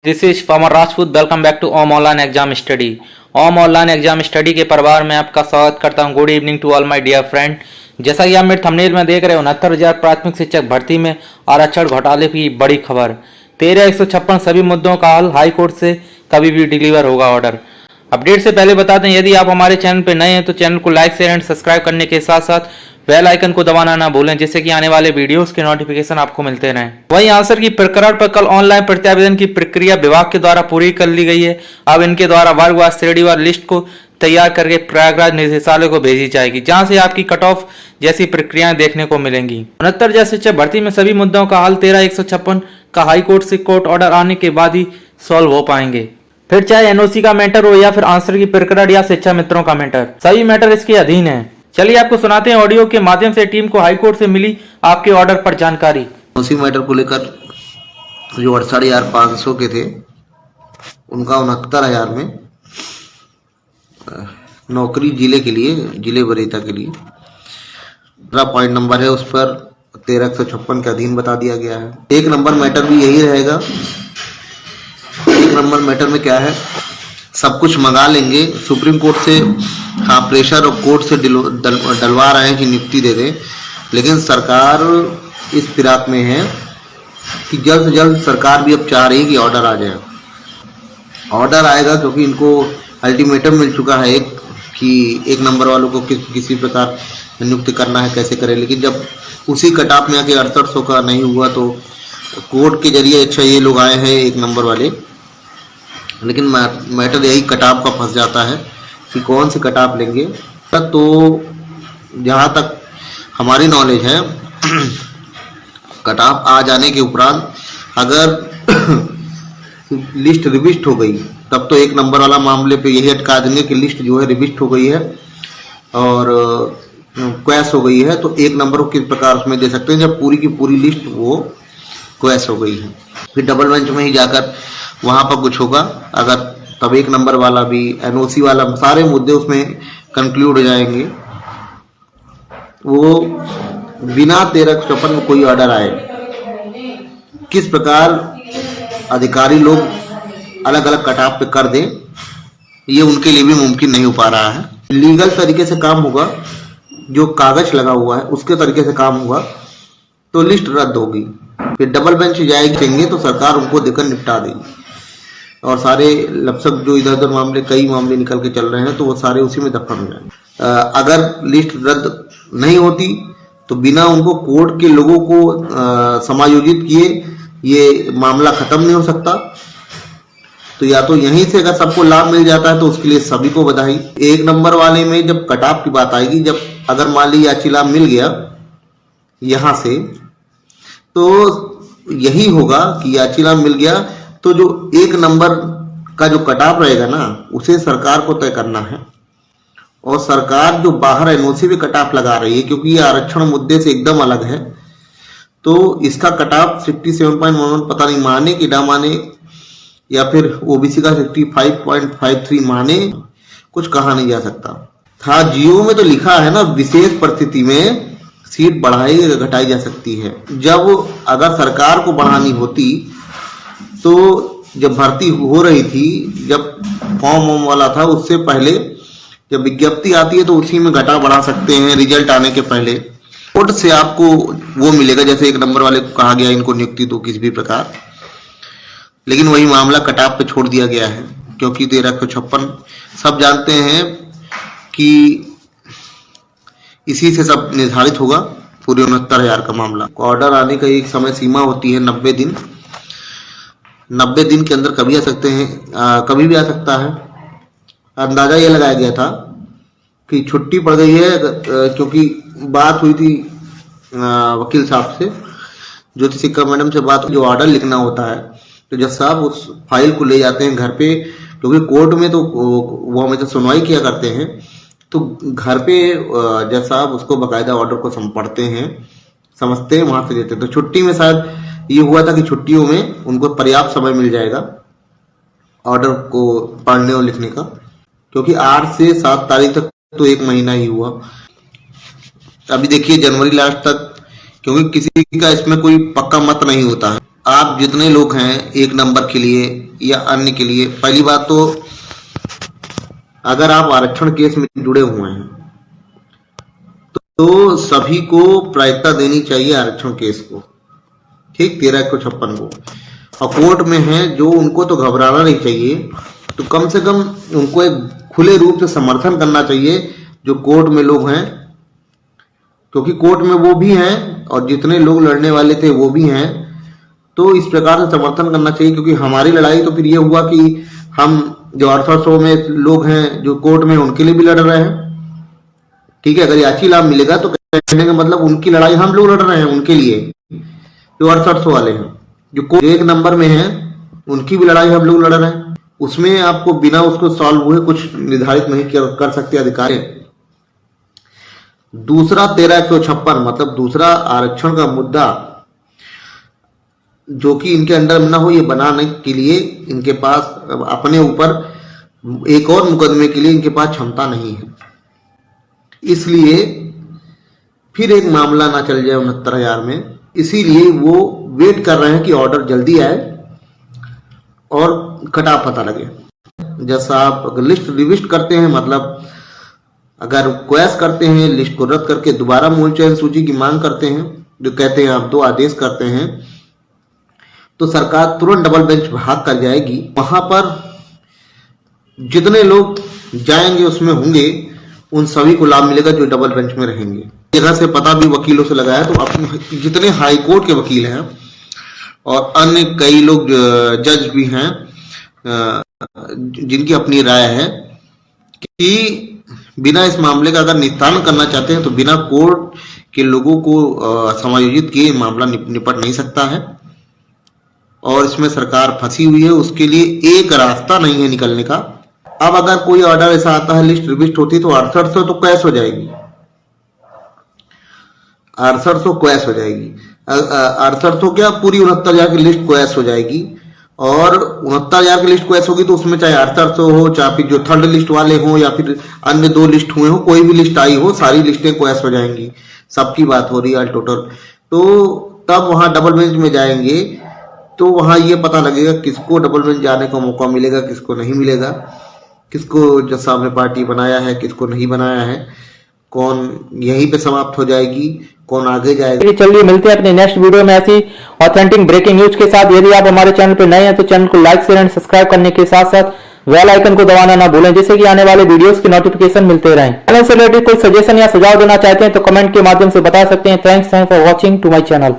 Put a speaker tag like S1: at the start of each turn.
S1: This is Pawan Rajput. Welcome back to Om online exam study. Om online exam study के परिवार में आपका स्वागत करता हूं। Good evening to all my dear friend. जैसा कि आप मेरे थंबनेल में देख रहे हो, 69,000 प्राथमिक शिक्षक भर्ती में आरक्षण घोटाले की बड़ी खबर। 13,156 सभी मुद्दों का हल, हाई कोर्ट से कभी भी डिलीवर होगा ऑर्डर। अपडेट से पहले बता दें, यदि आप हमारे चैनल पर नए हैं तो चैनल को लाइक शेयर एंड सब्सक्राइब करने के साथ साथ बेल आइकन को दबाना ना भूलें, जिससे कि आने वाले वीडियोस के नोटिफिकेशन आपको मिलते रहें। वहीं आंसर की प्रकरण पर कल ऑनलाइन प्रत्यावेदन की प्रक्रिया विभाग के द्वारा पूरी कर ली गई है। अब इनके द्वारा वर्गवार श्रेणीवार लिस्ट को तैयार करके प्रयागराज निदेशालय को भेजी जाएगी, जहां से आपकी कट ऑफ जैसी प्रक्रियाएं देखने को मिलेंगी। 69,000 शिक्षक भर्ती में सभी मुद्दों का हल 13,156 का हाईकोर्ट से कोर्ट ऑर्डर आने के बाद ही सॉल्व हो पाएंगे। फिर चाहे एनओसी का मैटर हो या फिर आंसर की प्रकरण या शिक्षा मित्रों का मैटर, सभी मैटर इसके अधीन है। चलिए आपको सुनाते हैं ऑडियो के माध्यम से टीम को हाईकोर्ट से मिली आपके ऑर्डर पर जानकारी।
S2: उसी मैटर को लेकर जो 68,500 के थे, उनका 69,000 में नौकरी जिले के लिए, जिले वरीयता के लिए 15 पॉइंट नंबर है, उस पर 13,156 के अधीन बता दिया गया है। एक नंबर मैटर भी यही रहेगा। एक नंबर मैटर में क्या है, सब कुछ मंगा लेंगे सुप्रीम कोर्ट से। हाँ, प्रेशर और कोर्ट से डलवा रहे हैं कि नियुक्ति दे दें, लेकिन सरकार इस फिराक में है कि जल्द से जल्द सरकार भी अब चाह रही है कि ऑर्डर आ जाए। ऑर्डर आएगा क्योंकि इनको अल्टीमेटम मिल चुका है एक, कि एक नंबर वालों को किसी प्रकार नियुक्ति करना है, कैसे करें। लेकिन जब उसी कटाप में आके 6800 का नहीं हुआ तो कोर्ट के जरिए अच्छा ये लोग आए हैं एक नंबर वाले, लेकिन मैटर यही कटाप का फंस जाता है कि कौन से कटाप लेंगे। तो जहाँ तक हमारी नॉलेज है, कटाप आ जाने के उपरांत अगर लिस्ट रिविस्ट हो गई तब तो एक नंबर वाला मामले पे यही अटका देंगे कि लिस्ट जो है रिविस्ट हो गई है और क्वैश हो गई है, तो एक नंबर को किस प्रकार उसमें दे सकते हैं जब पूरी की पूरी लिस्ट वो क्वैश हो गई है। फिर डबल बेंच में ही जाकर वहाँ पर कुछ होगा, अगर तब एक नंबर वाला भी, एनओसी वाला, सारे मुद्दे उसमें कंक्लूड हो जाएंगे। वो बिना 13,156 में कोई ऑर्डर आए, किस प्रकार अधिकारी लोग अलग अलग कटाप पे कर दें, ये उनके लिए भी मुमकिन नहीं हो पा रहा है। लीगल तरीके से काम होगा, जो कागज लगा हुआ है उसके तरीके से काम होगा तो लिस्ट रद्द होगी। फिर डबल बेंच जाएंगे तो सरकार उनको देकर निपटा देगी और सारे लपसक जो इधर उधर मामले, कई मामले निकल के चल रहे हैं, तो वो सारे उसी में दफन हो जाएंगे। अगर लिस्ट रद्द नहीं होती तो बिना उनको कोर्ट के लोगों को समायोजित किए ये मामला खत्म नहीं हो सकता। तो या तो यहीं से अगर सबको लाभ मिल जाता है तो उसके लिए सभी को बधाई। एक नंबर वाले में जब कटाप की बात आएगी, जब अगर मान ली याची लाभ मिल गया यहाँ से, तो यही होगा कि याची लाभ मिल गया तो जो एक नंबर का जो कटाप रहेगा ना, उसे सरकार को तय करना है। और सरकार जो बाहर एनओसी पे कटाप लगा रही है, क्योंकि ये आरक्षण मुद्दे से एकदम अलग है, तो इसका कटाप 67.11 पता नहीं माने कि ना माने, या फिर ओबीसी का 65.53 माने, कुछ कहा नहीं जा सकता था। जियो में तो लिखा है ना, विशेष परिस्थिति में सीट बढ़ाई या घटाई जा सकती है। जब अगर सरकार को बढ़ानी होती तो जब भर्ती हो रही थी, जब फॉर्म वाला था, उससे पहले जब विज्ञप्ति आती है तो उसी में घटा बढ़ा सकते हैं, रिजल्ट आने के पहले। कोर्ट से आपको वो मिलेगा, जैसे एक नंबर वाले को कहा गया इनको नियुक्ति दो किसी भी प्रकार, लेकिन वही मामला कटाप पे छोड़ दिया गया है, क्योंकि 13,156 सब जानते हैं कि इसी से सब निर्धारित होगा, पूरे 69,000 का मामला। ऑर्डर आने का एक समय सीमा होती है 90 दिन। 90 दिन के अंदर कभी आ सकते हैं, कभी भी आ सकता है। अंदाजा ये लगाया गया था कि छुट्टी पड़ गई है, क्योंकि बात हुई थी वकील साहब से, ज्योति सिक्का मैडम से बात, जो ऑर्डर लिखना होता है तो जज साहब उस फाइल को ले जाते हैं घर पे, क्योंकि कोर्ट में तो वो हमेशा सुनवाई किया करते हैं, तो घर पे जज साहब उसको बाकायदा ऑर्डर को पढ़ते हैं, समझते हैं, वहां से देते हैं। तो छुट्टी में शायद ये हुआ था कि छुट्टियों में उनको पर्याप्त समय मिल जाएगा ऑर्डर को पढ़ने और लिखने का, क्योंकि 8 से 7 तारीख तक तो एक महीना ही हुआ। अभी देखिए जनवरी लास्ट तक, क्योंकि किसी का इसमें कोई पक्का मत नहीं होता है। आप जितने लोग हैं एक नंबर के लिए या अन्य के लिए, पहली बात तो अगर आप आरक्षण केस में जुड़े हुए हैं तो सभी को प्रायिकता देनी चाहिए आरक्षण केस को, ठीक, 1356 को। और कोर्ट में है जो, उनको तो घबराना नहीं चाहिए, तो कम से कम उनको एक खुले रूप से समर्थन करना चाहिए जो कोर्ट में लोग हैं, क्योंकि कोर्ट में वो भी हैं और जितने लोग लड़ने वाले थे वो भी हैं। तो इस प्रकार से समर्थन करना चाहिए, क्योंकि हमारी लड़ाई तो फिर ये हुआ कि हम जो 1800 में लोग हैं जो कोर्ट में, उनके लिए भी लड़ रहे हैं, ठीक है। अगर याची लाभ मिलेगा तो कहने का मतलब उनकी लड़ाई हम लोग लड़ रहे हैं उनके लिए, जो 1800 वाले हैं, जो एक नंबर में हैं, उनकी भी लड़ाई हम लोग लड़ रहे हैं। उसमें आपको बिना उसको सॉल्व हुए कुछ निर्धारित नहीं कर सकते अधिकारी। दूसरा 1356 मतलब दूसरा आरक्षण का मुद्दा जो कि इनके अंडर में ना हो, ये बनाने के लिए इनके पास अपने ऊपर एक और मुकदमे के लिए इनके पास क्षमता नहीं है, इसलिए फिर एक मामला ना चल जाए 69,000 में, इसीलिए वो वेट कर रहे हैं कि ऑर्डर जल्दी आए और कटाव पता लगे। जैसा आप अगर लिस्ट रिविस्ट करते हैं, मतलब अगर क्वेस करते हैं, लिस्ट को रद्द करके दोबारा मूल चयन सूची की मांग करते हैं, जो कहते हैं आप 2 आदेश करते हैं, तो सरकार तुरंत डबल बेंच भाग कर जाएगी। वहां पर जितने लोग जाएंगे उसमें होंगे, उन सभी को लाभ मिलेगा जो डबल बेंच में रहेंगे। जगह से पता भी वकीलों से लगाया, तो अपने जितने हाई कोर्ट के वकील हैं और अन्य कई लोग जज भी हैं जिनकी अपनी राय है कि बिना इस मामले का अगर निपटान करना चाहते हैं तो बिना कोर्ट के लोगों को समायोजित किए मामला निपट नहीं सकता है, और इसमें सरकार फंसी हुई है। उसके लिए एक रास्ता नहीं है निकलने का। अब अगर कोई ऑर्डर ऐसा आता है, लिस्ट रिविस्ट होती, तो 6800 तो कैश हो जाएगी, 6800 कैश हो जाएगी। 6800 क्या, पूरी 69,000 की लिस्ट कैश हो जाएगी, और 69,000 की लिस्ट कैश होगी तो उसमें चाहे 6800 हो, चाहे फिर जो थर्ड लिस्ट वाले हो या फिर अन्य 2 लिस्ट हुए हो, कोई भी लिस्ट आई हो, सारी लिस्टें कैश हो जाएंगी। सबकी बात हो रही है टोटल। तो तब वहां डबल बेंच में जाएंगे तो वहां ये पता लगेगा किसको डबल बेंच जाने का मौका मिलेगा, किसको नहीं मिलेगा, किसको जो सामने पार्टी बनाया है, किसको नहीं बनाया है, कौन यहीं पे समाप्त हो जाएगी, कौन आगे जाएगा।
S1: चलिए मिलते हैं अपने नेक्स्ट वीडियो में ऐसी ऑथेंटिक ब्रेकिंग न्यूज के साथ। यदि आप हमारे चैनल पर नए हैं तो चैनल को लाइक शेयर एंड सब्सक्राइब करने के साथ साथ बेल आइकन को दबाना ना भूलें, जिससे कि आने वाले वीडियोस की नोटिफिकेशन मिलते रहें। चैनल से रिलेटेड कोई सजेशन या सुझाव देना चाहते हैं तो कमेंट के माध्यम से बता सकते हैं। Thanks for watching to my channel.